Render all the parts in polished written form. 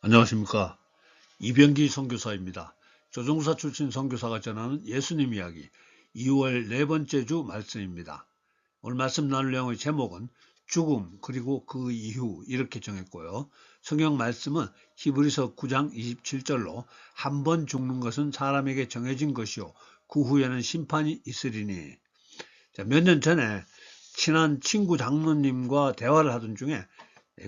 안녕하십니까. 이병기 선교사입니다. 조종사 출신 선교사가 전하는 예수님 이야기 2월 네 번째 주 말씀입니다. 오늘 말씀 나눌 내용의 제목은 죽음 그리고 그 이후 이렇게 정했고요. 성경 말씀은 히브리서 9장 27절로 한 번 죽는 것은 사람에게 정해진 것이요 그 후에는 심판이 있으리니. 몇 년 전에 친한 친구 장로님과 대화를 하던 중에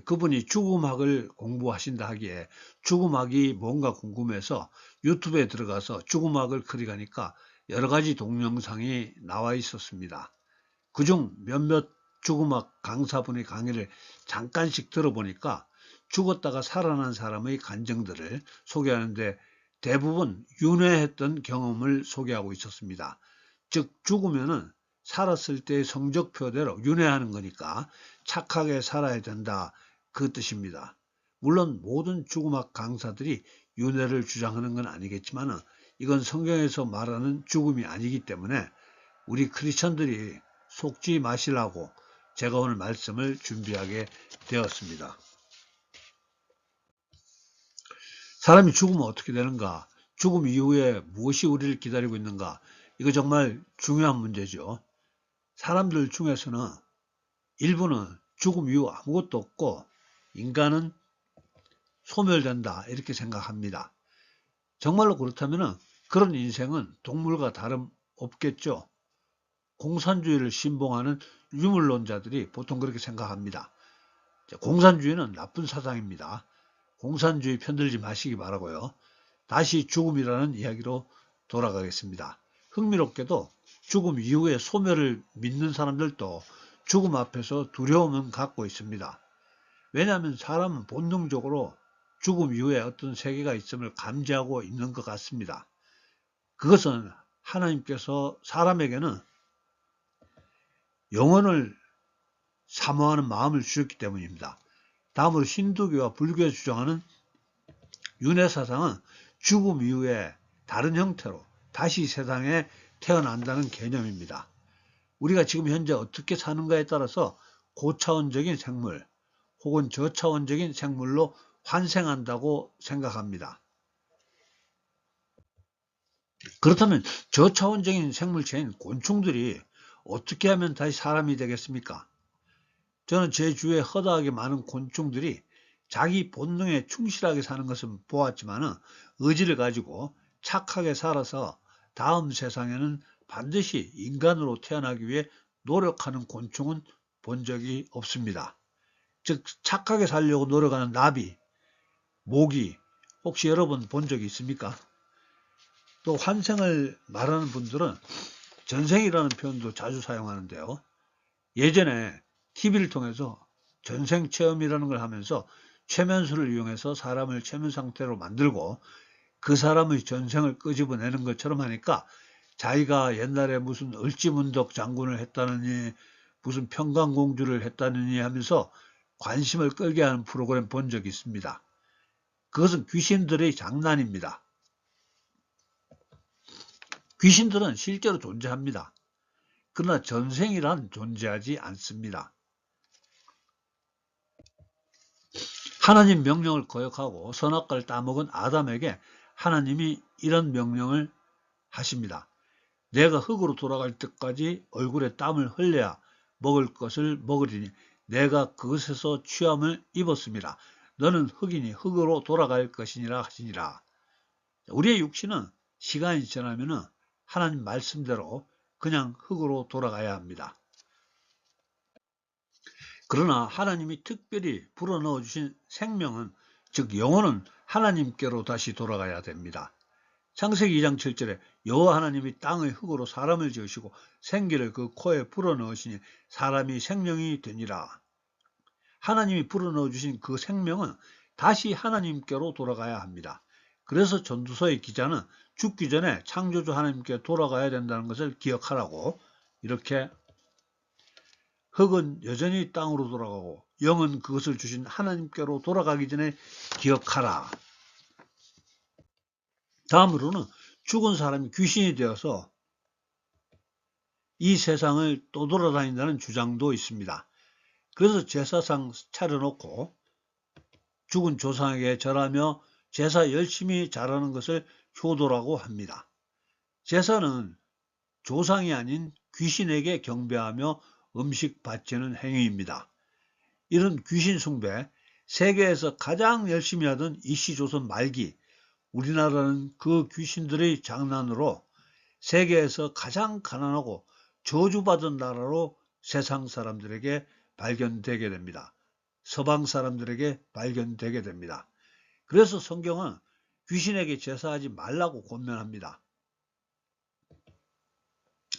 그분이 죽음학을 공부하신다 하기에 죽음학이 뭔가 궁금해서 유튜브에 들어가서 죽음학을 클릭하니까 여러 가지 동영상이 나와 있었습니다. 그중 몇몇 죽음학 강사분의 강의를 잠깐씩 들어보니까 죽었다가 살아난 사람의 간증들을 소개하는데 대부분 윤회했던 경험을 소개하고 있었습니다. 즉 죽으면은 살았을 때의 성적표대로 윤회하는 거니까 착하게 살아야 된다, 그 뜻입니다. 물론 모든 죽음학 강사들이 윤회를 주장하는 건 아니겠지만 이건 성경에서 말하는 죽음이 아니기 때문에 우리 크리스천들이 속지 마시라고 제가 오늘 말씀을 준비하게 되었습니다. 사람이 죽으면 어떻게 되는가? 죽음 이후에 무엇이 우리를 기다리고 있는가? 이거 정말 중요한 문제죠. 사람들 중에서는 일부는 죽음 이후 아무것도 없고 인간은 소멸된다 이렇게 생각합니다. 정말로 그렇다면 그런 인생은 동물과 다름없겠죠. 공산주의를 신봉하는 유물론자들이 보통 그렇게 생각합니다. 공산주의는 나쁜 사상입니다. 공산주의 편들지 마시기 바라고요. 다시 죽음이라는 이야기로 돌아가겠습니다. 흥미롭게도 죽음 이후에 소멸을 믿는 사람들도 죽음 앞에서 두려움은 갖고 있습니다. 왜냐하면 사람은 본능적으로 죽음 이후에 어떤 세계가 있음을 감지하고 있는 것 같습니다. 그것은 하나님께서 사람에게는 영혼을 사모하는 마음을 주셨기 때문입니다. 다음으로 힌두교와 불교에 주장하는 윤회 사상은 죽음 이후에 다른 형태로 다시 세상에 태어난다는 개념입니다. 우리가 지금 현재 어떻게 사는가에 따라서 고차원적인 생물 혹은 저차원적인 생물로 환생한다고 생각합니다. 그렇다면 저차원적인 생물체인 곤충들이 어떻게 하면 다시 사람이 되겠습니까? 저는 제 주위에 허다하게 많은 곤충들이 자기 본능에 충실하게 사는 것은 보았지만 의지를 가지고 착하게 살아서 다음 세상에는 반드시 인간으로 태어나기 위해 노력하는 곤충은 본 적이 없습니다. 즉 착하게 살려고 노력하는 나비, 모기 혹시 여러분 본 적이 있습니까? 또 환생을 말하는 분들은 전생이라는 표현도 자주 사용하는데요. 예전에 TV를 통해서 전생 체험이라는 걸 하면서 최면술을 이용해서 사람을 최면 상태로 만들고 그 사람의 전생을 끄집어내는 것처럼 하니까 자기가 옛날에 무슨 을지문덕 장군을 했다느니 무슨 평강공주를 했다느니 하면서 관심을 끌게 하는 프로그램 본 적이 있습니다. 그것은 귀신들의 장난입니다. 귀신들은 실제로 존재합니다. 그러나 전생이란 존재하지 않습니다. 하나님 명령을 거역하고 선악과를 따먹은 아담에게 하나님이 이런 명령을 하십니다. 내가 흙으로 돌아갈 때까지 얼굴에 땀을 흘려야 먹을 것을 먹으리니 내가 그것에서 취함을 입었습니다. 너는 흙이니 흙으로 돌아갈 것이니라 하시니라. 우리의 육신은 시간이 지나면 하나님 말씀대로 그냥 흙으로 돌아가야 합니다. 그러나 하나님이 특별히 불어넣어 주신 생명은, 즉 영혼은 하나님께로 다시 돌아가야 됩니다. 창세기 2장 7절에 여호와 하나님이 땅의 흙으로 사람을 지으시고 생기를 그 코에 불어넣으시니 사람이 생명이 되니라. 하나님이 불어넣어 주신 그 생명은 다시 하나님께로 돌아가야 합니다. 그래서 전도서의 기자는 죽기 전에 창조주 하나님께 돌아가야 된다는 것을 기억하라고, 이렇게 흙은 여전히 땅으로 돌아가고 영은 그것을 주신 하나님께로 돌아가기 전에 기억하라. 다음으로는 죽은 사람이 귀신이 되어서 이 세상을 떠돌아다닌다는 주장도 있습니다. 그래서 제사상 차려놓고 죽은 조상에게 절하며 제사 열심히 잘하는 것을 효도라고 합니다. 제사는 조상이 아닌 귀신에게 경배하며 음식 바치는 행위입니다. 이런 귀신 숭배, 세계에서 가장 열심히 하던 이시조선 말기, 우리나라는 그 귀신들의 장난으로 세계에서 가장 가난하고 저주받은 나라로 세상 사람들에게 발견되게 됩니다. 서방 사람들에게 발견되게 됩니다. 그래서 성경은 귀신에게 제사하지 말라고 권면합니다.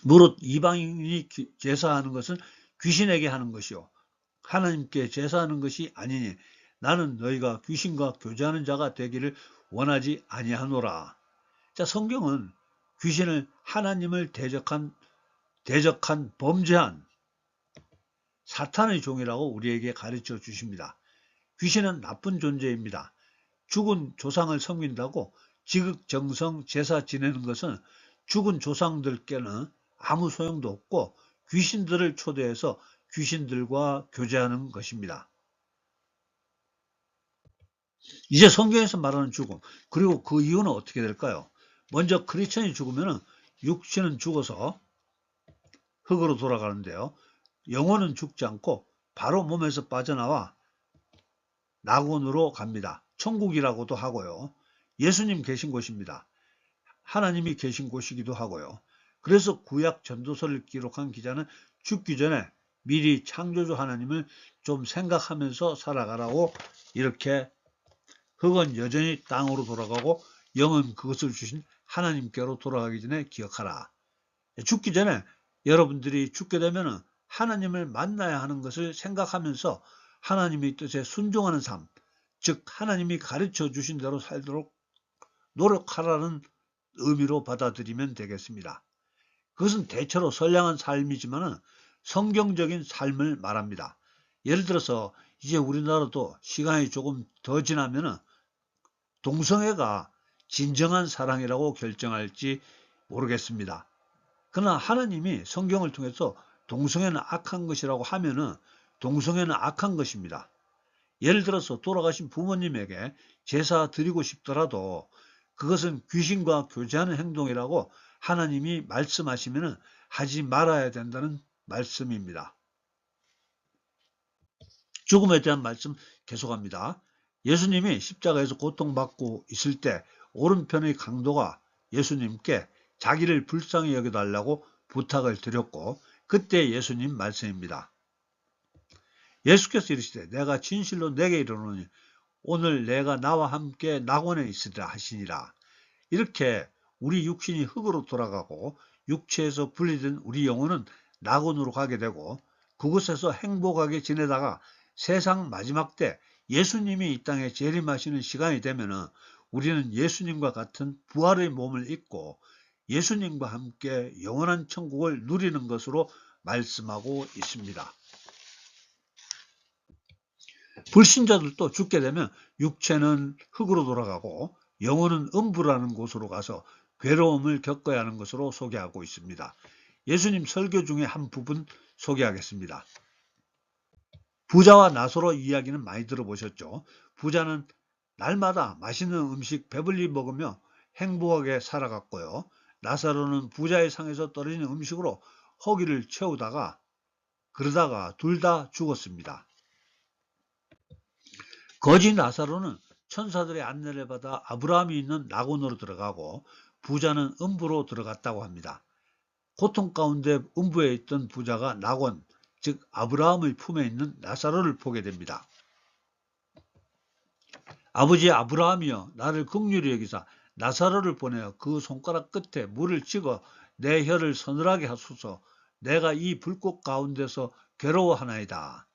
무릇 이방인이 제사하는 것은 귀신에게 하는 것이요 하나님께 제사하는 것이 아니니 나는 너희가 귀신과 교제하는 자가 되기를 원하지 아니하노라. 자, 성경은 귀신을 하나님을 대적한 범죄한 사탄의 종이라고 우리에게 가르쳐 주십니다. 귀신은 나쁜 존재입니다. 죽은 조상을 섬긴다고 지극정성 제사 지내는 것은 죽은 조상들께는 아무 소용도 없고 귀신들을 초대해서 귀신들과 교제하는 것입니다. 이제 성경에서 말하는 죽음, 그리고 그 이유는 어떻게 될까요? 먼저 크리스천이 죽으면 육신은 죽어서 흙으로 돌아가는데요. 영혼은 죽지 않고 바로 몸에서 빠져나와 낙원으로 갑니다. 천국이라고도 하고요. 예수님 계신 곳입니다. 하나님이 계신 곳이기도 하고요. 그래서 구약 전도서를 기록한 기자는 죽기 전에 미리 창조주 하나님을 좀 생각하면서 살아가라고 이렇게 흙은 여전히 땅으로 돌아가고 영은 그것을 주신 하나님께로 돌아가기 전에 기억하라. 죽기 전에 여러분들이 죽게 되면 하나님을 만나야 하는 것을 생각하면서 하나님의 뜻에 순종하는 삶, 즉 하나님이 가르쳐 주신 대로 살도록 노력하라는 의미로 받아들이면 되겠습니다. 그것은 대체로 선량한 삶이지만 성경적인 삶을 말합니다. 예를 들어서 이제 우리나라도 시간이 조금 더 지나면 동성애가 진정한 사랑이라고 결정할지 모르겠습니다. 그러나 하나님이 성경을 통해서 동성애는 악한 것이라고 하면은 동성애는 악한 것입니다. 예를 들어서 돌아가신 부모님에게 제사 드리고 싶더라도 그것은 귀신과 교제하는 행동이라고 하나님이 말씀하시면 하지 말아야 된다는 말씀입니다. 죽음에 대한 말씀 계속합니다. 예수님이 십자가에서 고통받고 있을 때 오른편의 강도가 예수님께 자기를 불쌍히 여겨달라고 부탁을 드렸고 그때 예수님 말씀입니다. 예수께서 이르시되 내가 진실로 내게 이르노니 오늘 내가 나와 함께 낙원에 있으리라 하시니라. 이렇게 우리 육신이 흙으로 돌아가고 육체에서 분리된 우리 영혼은 낙원으로 가게 되고 그곳에서 행복하게 지내다가 세상 마지막 때 예수님이 이 땅에 재림하시는 시간이 되면 우리는 예수님과 같은 부활의 몸을 입고 예수님과 함께 영원한 천국을 누리는 것으로 말씀하고 있습니다. 불신자들도 죽게 되면 육체는 흙으로 돌아가고 영혼은 음부라는 곳으로 가서 괴로움을 겪어야 하는 것으로 소개하고 있습니다. 예수님 설교 중에 한 부분 소개하겠습니다. 부자와 나사로 이야기는 많이 들어보셨죠? 부자는 날마다 맛있는 음식 배불리 먹으며 행복하게 살아갔고요. 나사로는 부자의 상에서 떨어지는 음식으로 허기를 채우다가 그러다가 둘 다 죽었습니다. 거지 나사로는 천사들의 안내를 받아 아브라함이 있는 낙원으로 들어가고 부자는 음부로 들어갔다고 합니다. 고통 가운데 음부에 있던 부자가 낙원, 즉 아브라함의 품에 있는 나사로를 보게 됩니다. 아버지 아브라함이여 나를 긍휼히 여기사 나사로를 보내어 그 손가락 끝에 물을 찍어 내 혀를 서늘하게 하소서. 내가 이 불꽃 가운데서 괴로워하나이다.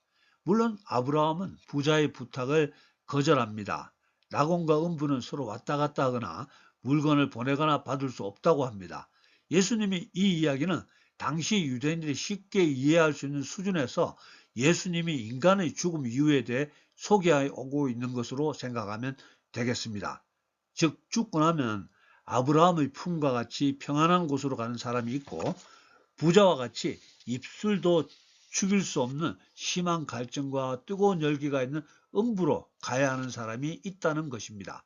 물론 아브라함은 부자의 부탁을 거절합니다. 낙원과 음부는 서로 왔다 갔다 하거나 물건을 보내거나 받을 수 없다고 합니다. 예수님이 이 이야기는 당시 유대인들이 쉽게 이해할 수 있는 수준에서 예수님이 인간의 죽음 이유에 대해 소개하고 있는 것으로 생각하면 되겠습니다. 즉 죽고 나면 아브라함의 품과 같이 평안한 곳으로 가는 사람이 있고 부자와 같이 입술도 죽일 수 없는 심한 갈증과 뜨거운 열기가 있는 음부로 가야 하는 사람이 있다는 것입니다.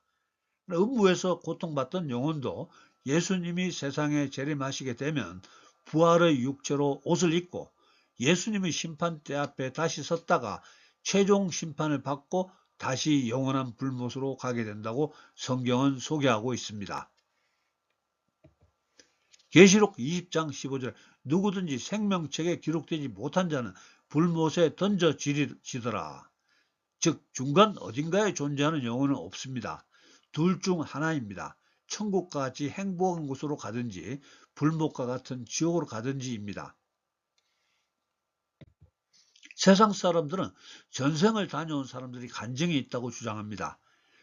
음부에서 고통받던 영혼도 예수님이 세상에 재림하시게 되면 부활의 육체로 옷을 입고 예수님의 심판대 앞에 다시 섰다가 최종 심판을 받고 다시 영원한 불못으로 가게 된다고 성경은 소개하고 있습니다. 계시록 20장 15절 누구든지 생명책에 기록되지 못한 자는 불못에 던져지더라. 즉 중간 어딘가에 존재하는 영혼은 없습니다. 둘 중 하나입니다. 천국과 같이 행복한 곳으로 가든지 불못과 같은 지옥으로 가든지입니다. 세상 사람들은 전생을 다녀온 사람들이 간증이 있다고 주장합니다.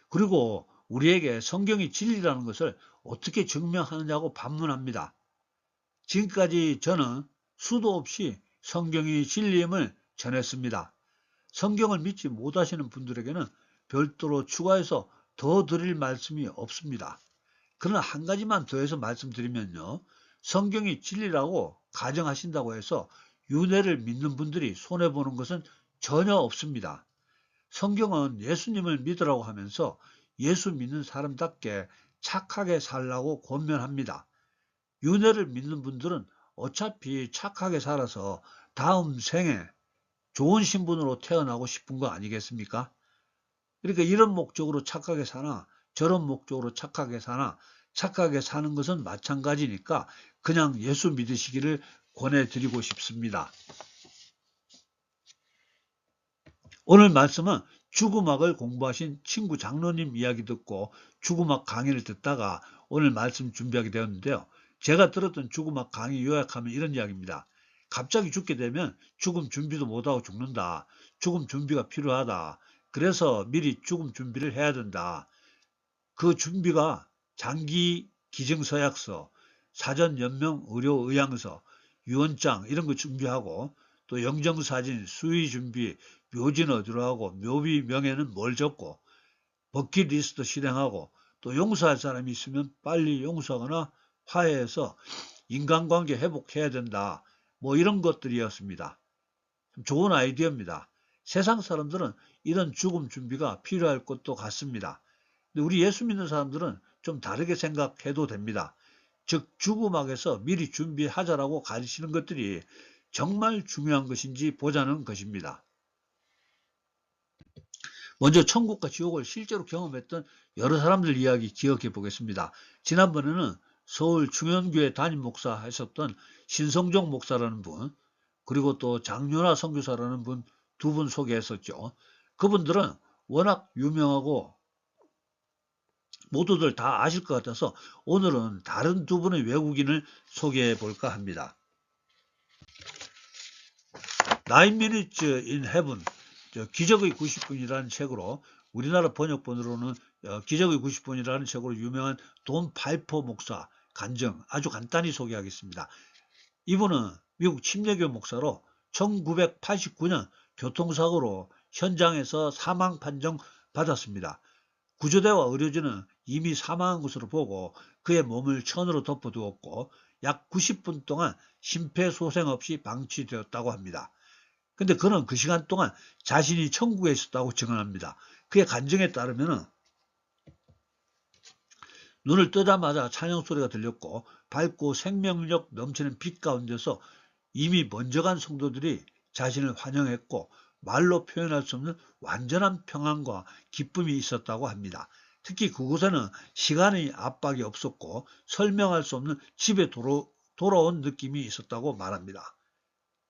그리고 우리에게 성경이 진리라는 것을 어떻게 증명하느냐고 반문합니다. 지금까지 저는 수도 없이 성경이 진리임을 전했습니다. 성경을 믿지 못하시는 분들에게는 별도로 추가해서 더 드릴 말씀이 없습니다. 그러나 한 가지만 더해서 말씀드리면요. 성경이 진리라고 가정하신다고 해서 윤회를 믿는 분들이 손해보는 것은 전혀 없습니다. 성경은 예수님을 믿으라고 하면서 예수 믿는 사람답게 착하게 살라고 권면합니다. 윤회를 믿는 분들은 어차피 착하게 살아서 다음 생에 좋은 신분으로 태어나고 싶은 거 아니겠습니까? 그러니까 이런 목적으로 착하게 사나 저런 목적으로 착하게 사나 착하게 사는 것은 마찬가지니까 그냥 예수 믿으시기를 권해드리고 싶습니다. 오늘 말씀은 죽음학을 공부하신 친구 장로님 이야기 듣고 죽음학 강의를 듣다가 오늘 말씀 준비하게 되었는데요. 제가 들었던 죽음학 강의 요약하면 이런 이야기입니다. 갑자기 죽게 되면 죽음 준비도 못하고 죽는다. 죽음 준비가 필요하다. 그래서 미리 죽음 준비를 해야 된다. 그 준비가 장기 기증서약서, 사전 연명 의료 의향서, 유언장 이런 거 준비하고 또 영정사진, 수의 준비, 묘지는 어디로 하고 묘비 명예는 뭘 적고 버킷리스트 실행하고 또 용서할 사람이 있으면 빨리 용서하거나 화해해서 인간관계 회복해야 된다. 뭐 이런 것들이었습니다. 좋은 아이디어입니다. 세상 사람들은 이런 죽음 준비가 필요할 것도 같습니다. 근데 우리 예수 믿는 사람들은 좀 다르게 생각해도 됩니다. 즉 죽음학에서 미리 준비하자라고 가르치는 것들이 정말 중요한 것인지 보자는 것입니다. 먼저 천국과 지옥을 실제로 경험했던 여러 사람들 이야기 기억해 보겠습니다. 지난번에는 서울 중현교회 담임 목사 하셨던 신성종 목사라는 분, 그리고 또 장윤아 선교사라는 분 두 분 소개했었죠. 그분들은 워낙 유명하고 모두들 다 아실 것 같아서 오늘은 다른 두 분의 외국인을 소개해 볼까 합니다. Nine Minutes in Heaven, 기적의 90분이라는 책으로 우리나라 번역본으로는 기적의 90분이라는 책으로 유명한 돈 파이퍼 목사 간증 아주 간단히 소개하겠습니다. 이분은 미국 침례교 목사로 1989년 교통사고로 현장에서 사망 판정 받았습니다. 구조대와 의료진은 이미 사망한 것으로 보고 그의 몸을 천으로 덮어두었고 약 90분 동안 심폐소생 없이 방치되었다고 합니다. 근데 그는 그 시간 동안 자신이 천국에 있었다고 증언합니다. 그의 간증에 따르면 눈을 뜨자마자 찬양 소리가 들렸고 밝고 생명력 넘치는 빛 가운데서 이미 먼저 간 성도들이 자신을 환영했고 말로 표현할 수 없는 완전한 평안과 기쁨이 있었다고 합니다. 특히 그곳에는 시간의 압박이 없었고 설명할 수 없는 집에 돌아온 느낌이 있었다고 말합니다.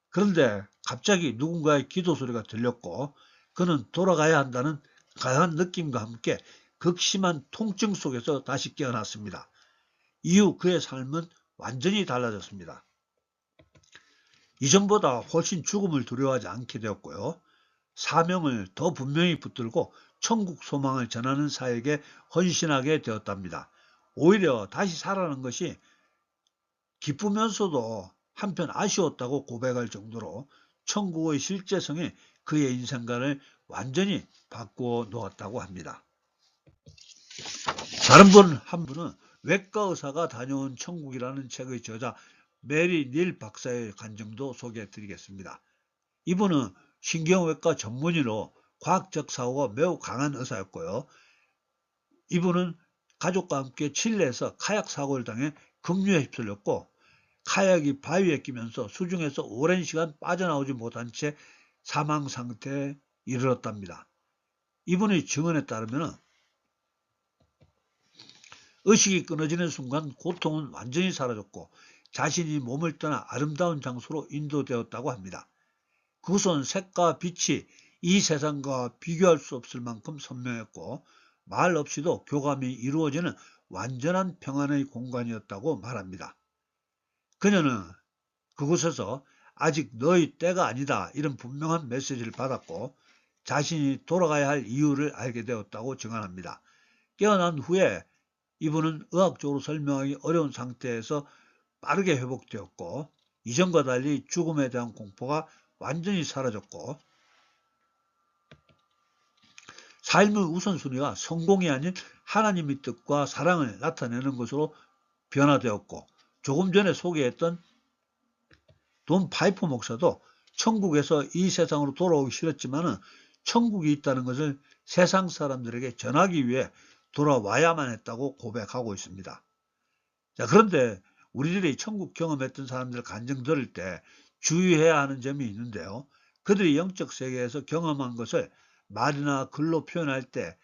그런데 갑자기 누군가의 기도 소리가 들렸고 그는 돌아가야 한다는 강한 느낌과 함께 극심한 통증 속에서 다시 깨어났습니다. 이후 그의 삶은 완전히 달라졌습니다. 이전보다 훨씬 죽음을 두려워하지 않게 되었고요. 사명을 더 분명히 붙들고 천국 소망을 전하는 사역에 헌신하게 되었답니다. 오히려 다시 살아나는 것이 기쁘면서도 한편 아쉬웠다고 고백할 정도로 천국의 실제성이 그의 인생관을 완전히 바꾸어 놓았다고 합니다. 다른 한 분은 외과 의사가 다녀온 천국이라는 책의 저자 메리 닐 박사의 간증도 소개해 드리겠습니다. 이분은 신경외과 전문의로 과학적 사고가 매우 강한 의사였고요. 이분은 가족과 함께 칠레에서 카약 사고를 당해 급류에 휩쓸렸고 카약이 바위에 끼면서 수중에서 오랜 시간 빠져나오지 못한 채 사망 상태에 이르렀답니다. 이분의 증언에 따르면 의식이 끊어지는 순간 고통은 완전히 사라졌고 자신이 몸을 떠나 아름다운 장소로 인도되었다고 합니다. 그곳은 색과 빛이 이 세상과 비교할 수 없을 만큼 선명했고 말 없이도 교감이 이루어지는 완전한 평안의 공간이었다고 말합니다. 그녀는 그곳에서 아직 너의 때가 아니다 이런 분명한 메시지를 받았고 자신이 돌아가야 할 이유를 알게 되었다고 증언합니다. 깨어난 후에 이분은 의학적으로 설명하기 어려운 상태에서 빠르게 회복되었고 이전과 달리 죽음에 대한 공포가 완전히 사라졌고 삶의 우선순위가 성공이 아닌 하나님의 뜻과 사랑을 나타내는 것으로 변화되었고 조금 전에 소개했던 돈 파이프 목사도 천국에서 이 세상으로 돌아오기 싫었지만 천국이 있다는 것을 세상 사람들에게 전하기 위해 돌아와야만 했다고 고백하고 있습니다. 자, 그런데 우리들이 천국 경험했던 사람들 간증 들을 때 주의해야 하는 점이 있는데요. 그들이 영적 세계에서 경험한 것을 말이나 글로 표현할 때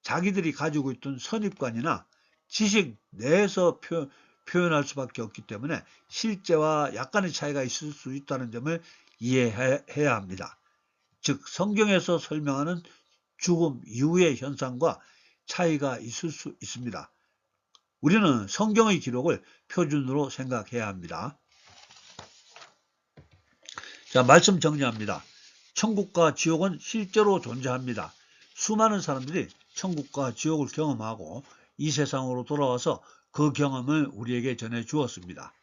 자기들이 가지고 있던 선입관이나 지식 내에서 표현할 수밖에 없기 때문에 실제와 약간의 차이가 있을 수 있다는 점을 이해해야 합니다. 즉 성경에서 설명하는 죽음 이후의 현상과 차이가 있을 수 있습니다. 우리는 성경의 기록을 표준으로 생각해야 합니다. 자, 말씀 정리합니다. 천국과 지옥은 실제로 존재합니다. 수많은 사람들이 천국과 지옥을 경험하고 이 세상으로 돌아와서 그 경험을 우리에게 전해 주었습니다.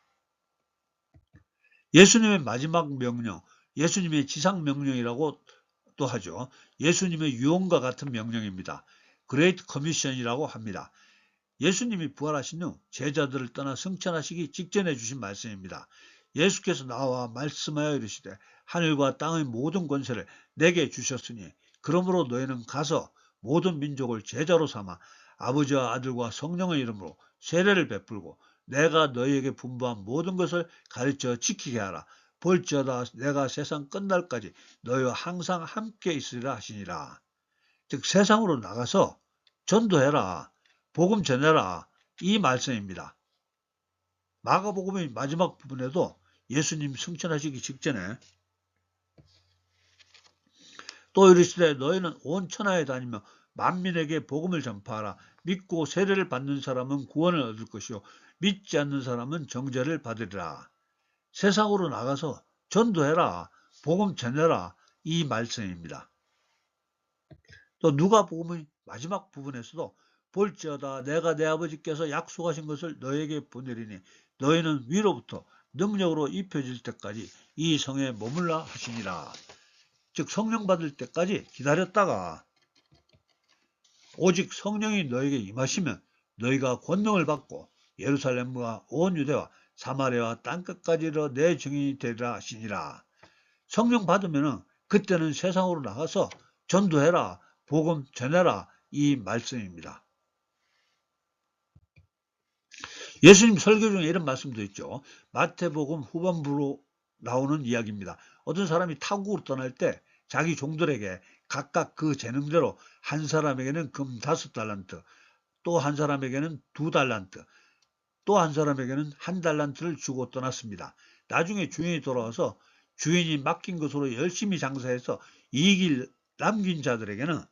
예수님의 마지막 명령, 예수님의 지상 명령이라고 또 하죠. 예수님의 유언과 같은 명령입니다. 그레이트 커미션이라고 합니다. 예수님이 부활하신 후 제자들을 떠나 승천하시기 직전에 주신 말씀입니다. 예수께서 나와 말씀하여 이르시되 하늘과 땅의 모든 권세를 내게 주셨으니 그러므로 너희는 가서 모든 민족을 제자로 삼아 아버지와 아들과 성령의 이름으로 세례를 베풀고 내가 너희에게 분부한 모든 것을 가르쳐 지키게 하라. 볼지어다 내가 세상 끝날까지 너희와 항상 함께 있으리라 하시니라. 즉 세상으로 나가서 전도해라. 복음 전해라. 이 말씀입니다. 마가복음의 마지막 부분에도 예수님 승천하시기 직전에 또 이르시되 너희는 온 천하에 다니며 만민에게 복음을 전파하라. 믿고 세례를 받는 사람은 구원을 얻을 것이요 믿지 않는 사람은 정죄를 받으리라. 세상으로 나가서 전도해라. 복음 전해라. 이 말씀입니다. 또 누가복음의 마지막 부분에서도 볼지어다 내가 내 아버지께서 약속하신 것을 너에게 보내리니 너희는 위로부터 능력으로 입혀질 때까지 이 성에 머물라 하시니라. 즉 성령 받을 때까지 기다렸다가 오직 성령이 너에게 임하시면 너희가 권능을 받고 예루살렘과 온 유대와 사마리아와 땅끝까지 이르러 내 증인이 되리라 하시니라. 성령 받으면 그때는 세상으로 나가서 전도해라. 복음 전해라. 이 말씀입니다. 예수님 설교 중에 이런 말씀도 있죠. 마태복음 후반부로 나오는 이야기입니다. 어떤 사람이 타국으로 떠날 때 자기 종들에게 각각 그 재능대로 한 사람에게는 금 5달란트, 또 한 사람에게는 2달란트, 또 한 사람에게는 1달란트를 주고 떠났습니다. 나중에 주인이 돌아와서 주인이 맡긴 것으로 열심히 장사해서 이익을 남긴 자들에게는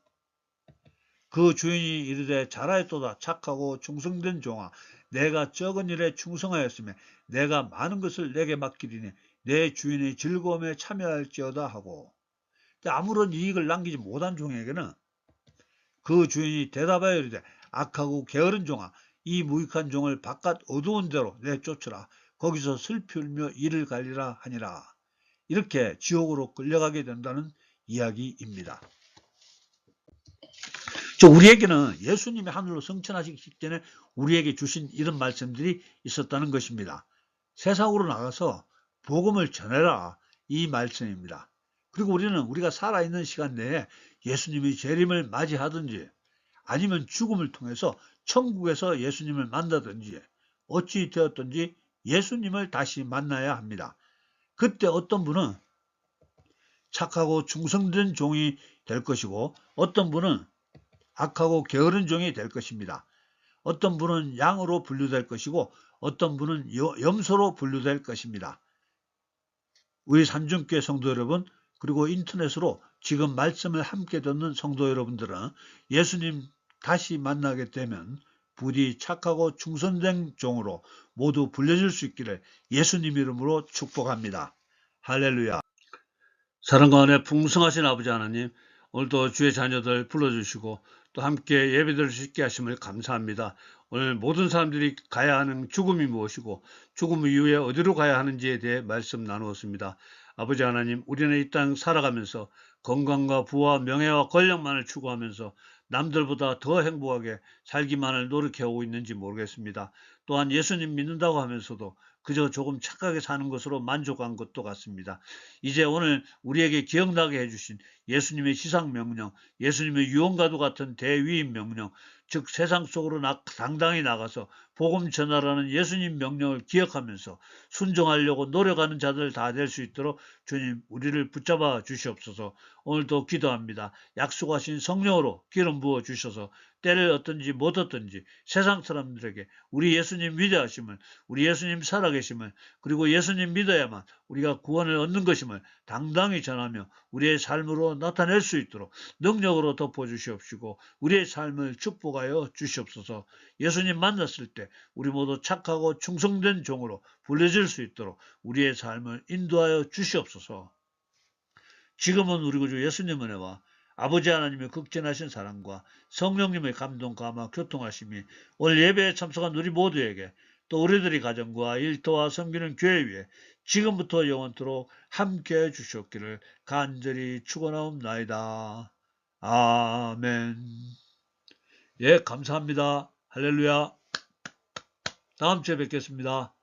그 주인이 이르되 잘하였도다 착하고 충성된 종아 내가 적은 일에 충성하였으며 내가 많은 것을 내게 맡기리니 내 주인의 즐거움에 참여할지어다 하고 아무런 이익을 남기지 못한 종에게는 그 주인이 대답하여 이르되 악하고 게으른 종아 이 무익한 종을 바깥 어두운 데로 내쫓으라 거기서 슬피 울며 이를 갈리라 하니라. 이렇게 지옥으로 끌려가게 된다는 이야기입니다. 우리에게는 예수님이 하늘로 승천하시기 직전에 우리에게 주신 이런 말씀들이 있었다는 것입니다. 세상으로 나가서 복음을 전해라 이 말씀입니다. 그리고 우리는 우리가 살아있는 시간 내에 예수님이 재림을 맞이하든지 아니면 죽음을 통해서 천국에서 예수님을 만나든지 어찌 되었든지 예수님을 다시 만나야 합니다. 그때 어떤 분은 착하고 충성된 종이 될 것이고 어떤 분은 악하고 게으른 종이 될 것입니다. 어떤 분은 양으로 분류될 것이고 어떤 분은 염소로 분류될 것입니다. 우리 삼중교회 성도 여러분, 그리고 인터넷으로 지금 말씀을 함께 듣는 성도 여러분들은 예수님 다시 만나게 되면 부디 착하고 충성된 종으로 모두 불려질 수 있기를 예수님 이름으로 축복합니다. 할렐루야. 사랑과 은혜 풍성하신 아버지 하나님, 오늘도 주의 자녀들 불러주시고 또 함께 예배드릴 수 있게 하심을 감사합니다. 오늘 모든 사람들이 가야 하는 죽음이 무엇이고 죽음 이후에 어디로 가야 하는지에 대해 말씀 나누었습니다. 아버지 하나님, 우리는 이 땅 살아가면서 건강과 부와 명예와 권력만을 추구하면서 남들보다 더 행복하게 살기만을 노력해오고 있는지 모르겠습니다. 또한 예수님 믿는다고 하면서도 그저 조금 착하게 사는 것으로 만족한 것도 같습니다. 이제 오늘 우리에게 기억나게 해주신 예수님의 시상명령, 예수님의 유언과도 같은 대위임 명령, 즉 세상 속으로 당당히 나가서 복음 전하라는 예수님 명령을 기억하면서 순종하려고 노력하는 자들 다 될 수 있도록 주님 우리를 붙잡아 주시옵소서. 오늘도 기도합니다. 약속하신 성령으로 기름 부어 주셔서 때를 얻든지 못 얻든지 세상 사람들에게 우리 예수님 위대하심을, 우리 예수님 살아계심을, 그리고 예수님 믿어야만 우리가 구원을 얻는 것임을 당당히 전하며 우리의 삶으로 나타낼 수 있도록 능력으로 덮어주시옵시고 우리의 삶을 축복하여 주시옵소서. 예수님 만났을 때 우리 모두 착하고 충성된 종으로 불려질 수 있도록 우리의 삶을 인도하여 주시옵소서. 지금은 우리 구주 예수님 은혜와 아버지 하나님의 극진하신 사랑과 성령님의 감동 감화 교통하심이 오늘 예배에 참석한 우리 모두에게 또 우리들의 가정과 일터와 섬기는 교회 위에 지금부터 영원토록 함께해 주시옵기를 간절히 축원하옵나이다. 아멘. 예, 감사합니다. 할렐루야. 다음 주에 뵙겠습니다.